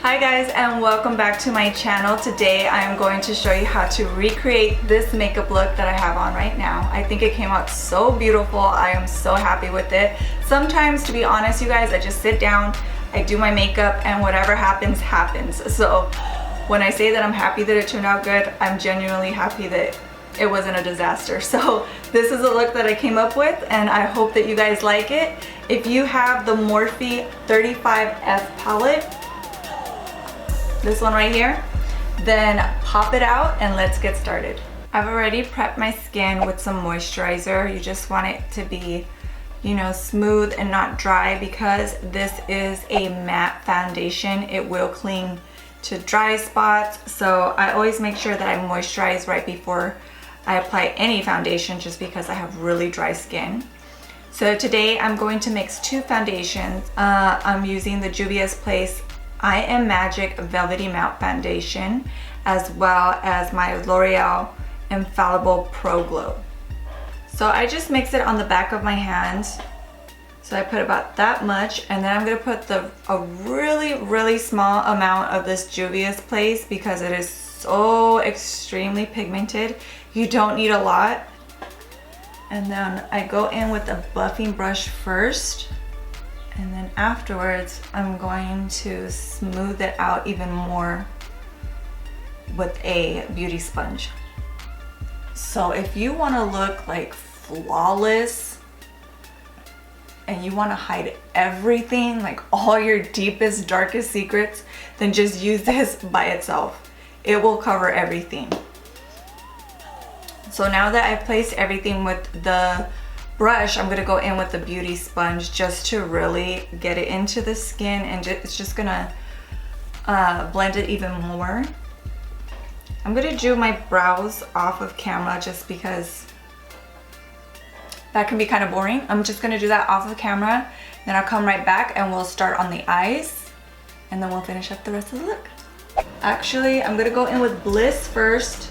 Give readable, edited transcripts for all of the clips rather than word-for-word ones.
Hi guys, and welcome back to my channel. Today I am going to show you how to recreate this makeup look that I have on right now. I think it came out so beautiful. I am so happy with it. Sometimes, to be honest you guys, I just sit down, I do my makeup, and whatever happens, happens. So when I say that I'm happy that it turned out good, I'm genuinely happy that it wasn't a disaster. So this is a look that I came up with, and I hope that you guys like it. If you have the Morphe 35F palette, this one right here, then pop it out and let's get started. I've already prepped my skin with some moisturizer. You just want it to be, you know, smooth and not dry because this is a matte foundation. It will cling to dry spots. So I always make sure that I moisturize right before I apply any foundation just because I have really dry skin. So today I'm going to mix two foundations. I'm using the Juvia's Place I Am Magic Velvety Matte Foundation, as well as my L'Oreal Infallible Pro Glow. So I just mix it on the back of my hands. So I put about that much, and then I'm gonna put a really small amount of this Juvia's Place because it is so extremely pigmented. You don't need a lot. And then I go in with a buffing brush first. And then afterwards, I'm going to smooth it out even more with a beauty sponge. So if you want to look like flawless and you want to hide everything, like all your deepest, darkest secrets, then just use this by itself. It will cover everything. So now that I've placed everything with the brush, I'm gonna go in with the beauty sponge just to really get it into the skin, and it's just gonna blend it even more. I'm gonna do my brows off of camera just because that can be kind of boring. I'm just gonna do that off of camera, then I'll come right back and we'll start on the eyes, and then we'll finish up the rest of the look. Actually, I'm gonna go in with Bliss first,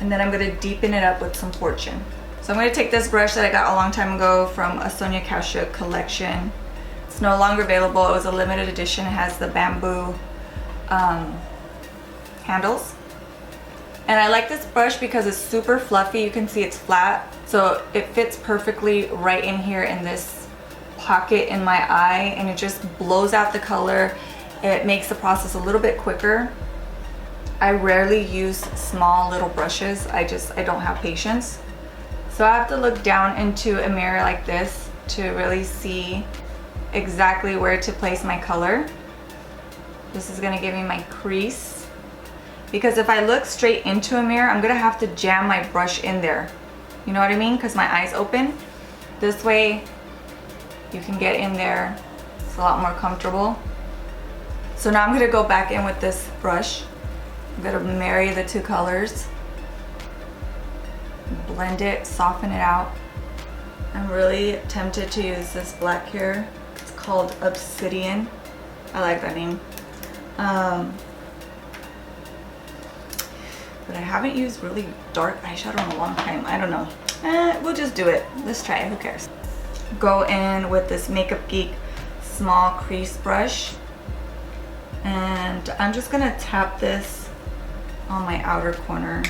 and then I'm gonna deepen it up with some Fortune. So I'm going to take this brush that I got a long time ago from a Sonia Kashuk collection. It's no longer available. It was a limited edition. It has the bamboo handles. And I like this brush because it's super fluffy. You can see it's flat. So it fits perfectly right in here in this pocket in my eye. And it just blows out the color. It makes the process a little bit quicker. I rarely use small little brushes. I don't have patience. So I have to look down into a mirror like this to really see exactly where to place my color. This is gonna give me my crease. Because if I look straight into a mirror, I'm gonna have to jam my brush in there. You know what I mean? Because my eye's open. This way, you can get in there. It's a lot more comfortable. So now I'm gonna go back in with this brush. I'm gonna marry the two colors. Blend it, soften it out. I'm really tempted to use this black here. It's called Obsidian. I like that name. But I haven't used really dark eyeshadow in a long time. I don't know. We'll just do it. Let's try it. Who cares? Go in with this Makeup Geek small crease brush. And I'm just gonna tap this on my outer corner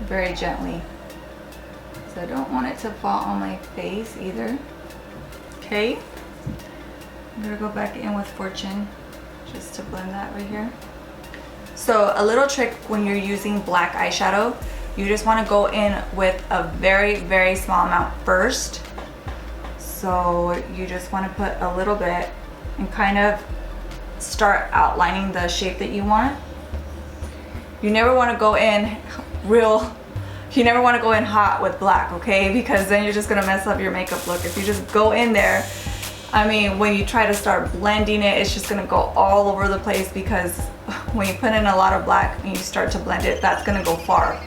very gently. So I don't want it to fall on my face either. Okay. I'm gonna go back in with Fortune just to blend that right here. So a little trick when you're using black eyeshadow, you just want to go in with a very small amount first. So you just want to put a little bit and kind of start outlining the shape that you want. You never want to go in you never want to go in hot with black, okay? Because then you're just gonna mess up your makeup look. If you just go in there, I mean, when you try to start blending it, it's just gonna go all over the place because when you put in a lot of black and you start to blend it, that's gonna go far.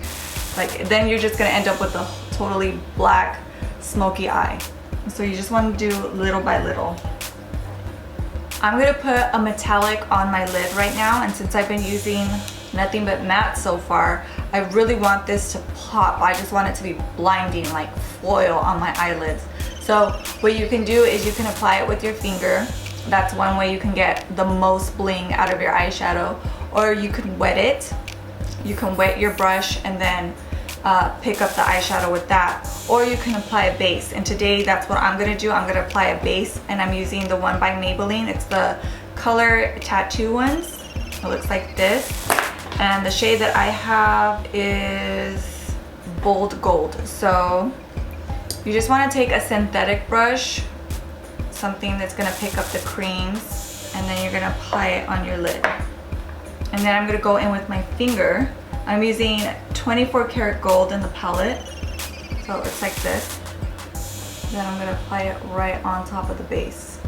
Like, then you're just gonna end up with a totally black, smoky eye. So you just want to do little by little. I'm gonna put a metallic on my lid right now, and since I've been using nothing but matte so far, I really want this to pop. I just want it to be blinding like foil on my eyelids. So what you can do is you can apply it with your finger That's one way you can get the most bling out of your eyeshadow. Or you can wet it. You can wet your brush and then pick up the eyeshadow with that. Or you can apply a base. And today that's what I'm gonna do. I'm gonna apply a base, and I'm using the one by Maybelline. It's the Color Tattoo ones. It looks like this. And the shade that I have is Bold Gold. So you just wanna take a synthetic brush, something that's gonna pick up the creams, and then you're gonna apply it on your lid. And then I'm gonna go in with my finger. I'm using 24 karat gold in the palette. So it looks like this. Then I'm gonna apply it right on top of the base.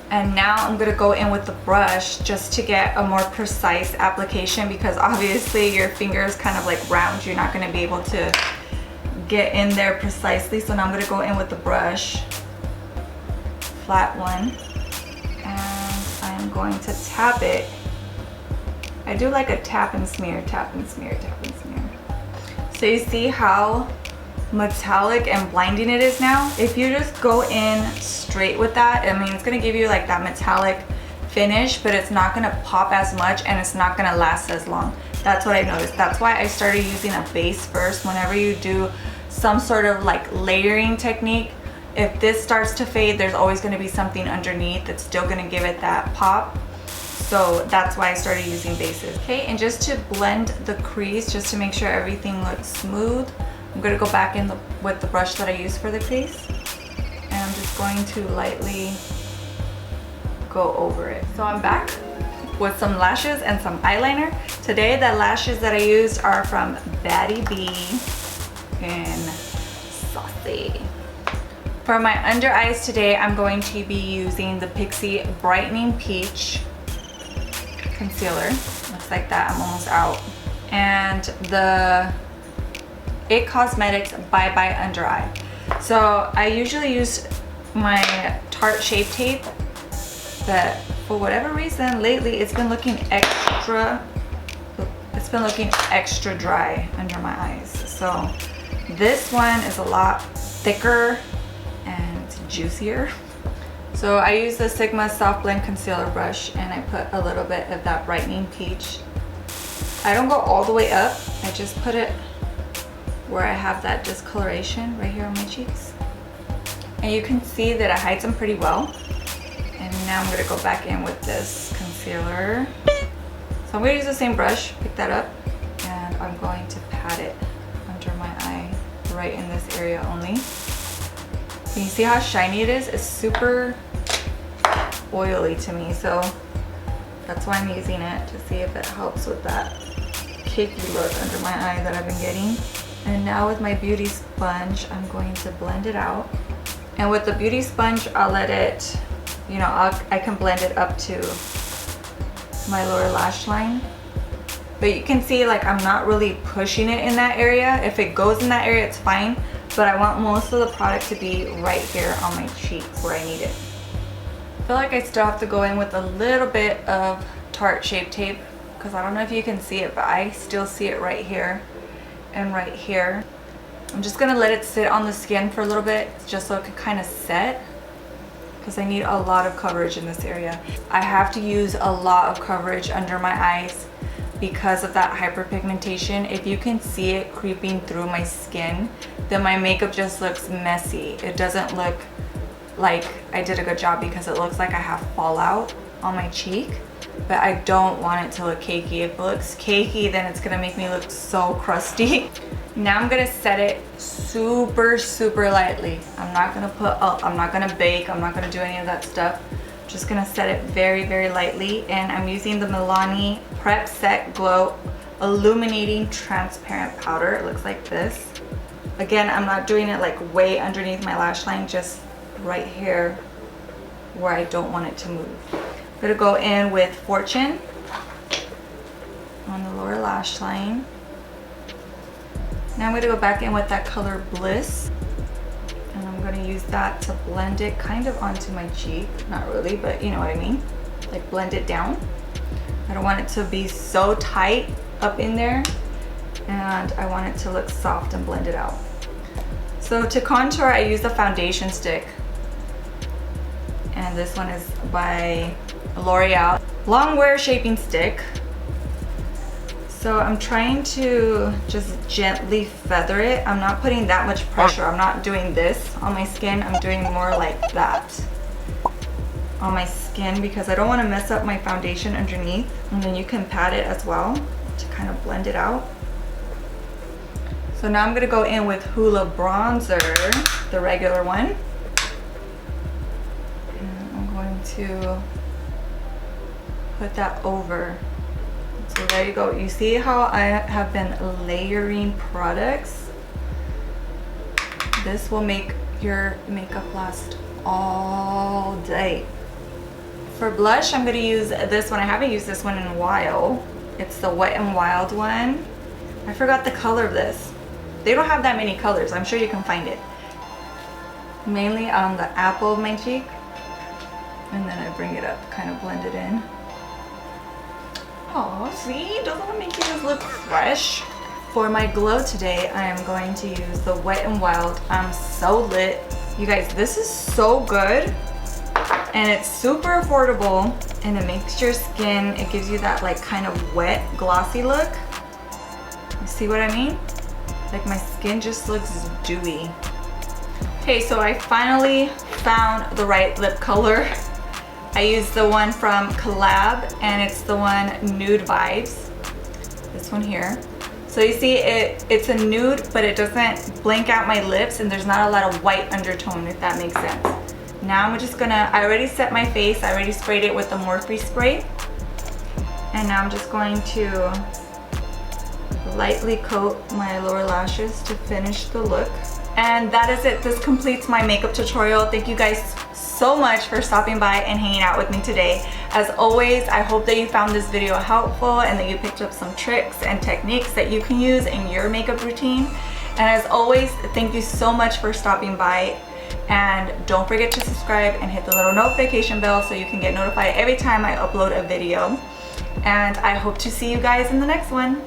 And now I'm gonna go in with the brush just to get a more precise application, because obviously your finger is kind of like round. You're not gonna be able to get in there precisely. So now I'm gonna go in with the brush, flat one, and I'm going to tap it. I do like a tap and smear, tap and smear, tap and smear. So you see how metallic and blinding it is now? If you just go in straight with that, I mean, it's gonna give you like that metallic finish, but it's not gonna pop as much and it's not gonna last as long. That's what I noticed. That's why I started using a base first. Whenever you do some sort of like layering technique, if this starts to fade, there's always gonna be something underneath that's still gonna give it that pop. So that's why I started using bases. Okay, and just to blend the crease, just to make sure everything looks smooth, I'm gonna go back in with the brush that I used for the crease. And I'm just going to lightly go over it. So I'm back with some lashes and some eyeliner. Today the lashes that I used are from Baddie in Saucy. For my under eyes today, I'm going to be using the Pixi Brightening Peach concealer. Looks like that. I'm almost out. And the It Cosmetics Bye Bye Under Eye. So I usually use my Tarte Shape Tape, but for whatever reason lately it's been looking extra dry under my eyes. So this one is a lot thicker and juicier. So I use the Sigma Soft Blend Concealer brush, and I put a little bit of that Brightening Peach. I don't go all the way up. I just put it where I have that discoloration right here on my cheeks. And you can see that it hides them pretty well. And now I'm gonna go back in with this concealer. So I'm gonna use the same brush, pick that up, and I'm going to pat it under my eye, right in this area only. Can you see how shiny it is? It's super oily to me, so that's why I'm using it, to see if it helps with that cakey look under my eye that I've been getting. And now with my beauty sponge, I'm going to blend it out. And with the beauty sponge, I'll let it, you know, I can blend it up to my lower lash line. But you can see like I'm not really pushing it in that area. If it goes in that area, it's fine. But I want most of the product to be right here on my cheeks where I need it. I feel like I still have to go in with a little bit of Tarte Shape Tape, because I don't know if you can see it, but I still see it right here and right here. I'm just gonna let it sit on the skin for a little bit, just so it can kind of set, because I need a lot of coverage in this area. I have to use a lot of coverage under my eyes because of that hyperpigmentation. If you can see it creeping through my skin, then my makeup just looks messy. It doesn't look like I did a good job, because it looks like I have fallout on my cheek. But I don't want it to look cakey. If it looks cakey, then it's gonna make me look so crusty. Now I'm gonna set it super, super lightly. I'm not gonna bake, I'm not gonna do any of that stuff. I'm just gonna set it very, very lightly. And I'm using the Milani Prep Set Glow Illuminating Transparent Powder. It looks like this. Again, I'm not doing it like way underneath my lash line, just right here where I don't want it to move. I'm gonna go in with Fortune on the lower lash line. Now I'm gonna go back in with that color Bliss, and I'm gonna use that to blend it kind of onto my cheek. Not really, but you know what I mean. Like blend it down. I don't want it to be so tight up in there, and I want it to look soft and blend it out. So to contour, I use the foundation stick. And and this one is by L'Oreal. Longwear shaping stick. So I'm trying to just gently feather it. I'm not putting that much pressure. I'm not doing this on my skin. I'm doing more like that on my skin because I don't want to mess up my foundation underneath. And then you can pat it as well to kind of blend it out. So now I'm going to go in with Hoola bronzer, the regular one. And I'm going to put that over. So there you go. You see how I have been layering products? This will make your makeup last all day. For blush, I'm going to use this one. I haven't used this one in a while. It's the Wet n Wild one. I forgot the color of this. They don't have that many colors. I'm sure you can find it. Mainly on the apple of my cheek. And then I bring it up, kind of blend it in. Oh, see? Doesn't it make you just look fresh? For my glow today, I am going to use the Wet n Wild I'm So Lit. You guys, this is so good. And it's super affordable. And it makes your skin, it gives you that like kind of wet, glossy look. You see what I mean? Like my skin just looks dewy. Okay, so I finally found the right lip color. I used the one from Collab, and it's the one Nude Vibes. This one here. So you see it's a nude, but it doesn't blank out my lips, and there's not a lot of white undertone, if that makes sense. Now I'm just gonna, I already set my face. I already sprayed it with the Morphe spray. And now I'm just going to lightly coat my lower lashes to finish the look. And that is it. This completes my makeup tutorial. Thank you guys so much for stopping by and hanging out with me today. As always, I hope that you found this video helpful and that you picked up some tricks and techniques that you can use in your makeup routine. And as always, thank you so much for stopping by. And don't forget to subscribe and hit the little notification bell so you can get notified every time I upload a video. And I hope to see you guys in the next one.